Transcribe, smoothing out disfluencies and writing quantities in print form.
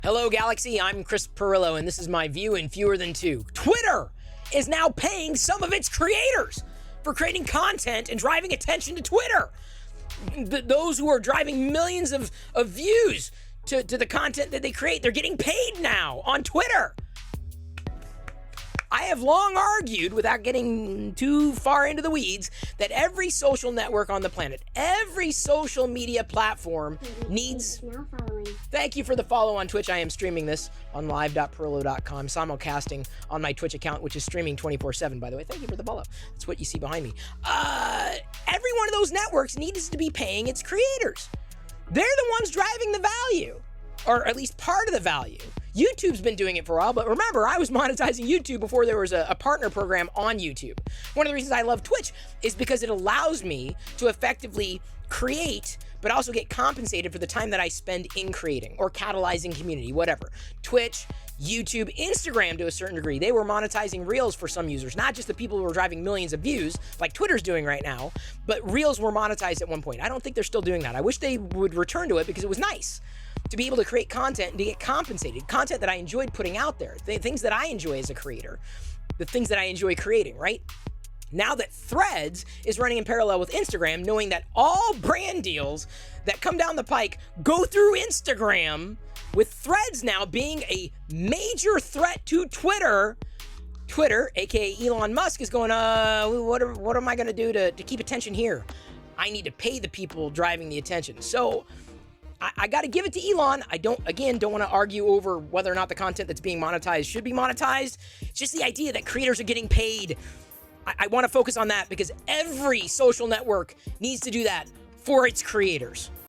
Hello, Galaxy. I'm Chris Perillo, and this is my view in fewer than two. Twitter is now paying some of its creators for creating content and driving attention to Twitter. Those who are driving millions of views to the content that they create, they're getting paid now on Twitter. I have long argued, without getting too far into the weeds, that every social network on the planet, every social media platform needs... Thank you for the follow on Twitch. I am streaming this on live.perillo.com, simulcasting on my Twitch account, which is streaming 24/7, by the way. Thank you for the follow. That's what you see behind me. Every one of those networks needs to be paying its creators. They're the ones driving the value, or at least part of the value. YouTube's been doing it for a while, but remember, I was monetizing YouTube before there was a partner program on YouTube. One of the reasons I love Twitch is because it allows me to effectively create, but also get compensated for the time that I spend in creating or catalyzing community, whatever. Twitch, YouTube, Instagram to a certain degree, they were monetizing Reels for some users, not just the people who were driving millions of views like Twitter's doing right now, but Reels were monetized at one point. I don't think they're still doing that. I wish they would return to it because it was nice to be able to create content and to get compensated, content that I enjoyed putting out there, the things that I enjoy as a creator, the things that I enjoy creating, right? Now that Threads is running in parallel with Instagram, knowing that all brand deals that come down the pike go through Instagram, with Threads now being a major threat to Twitter, aka Elon Musk, is going, what am I going to do to keep attention here? I need to pay the people driving the attention. So I got to give it to Elon. I don't want to argue over whether or not the content that's being monetized should be monetized. It's just the idea that creators are getting paid. I want to focus on that because every social network needs to do that for its creators.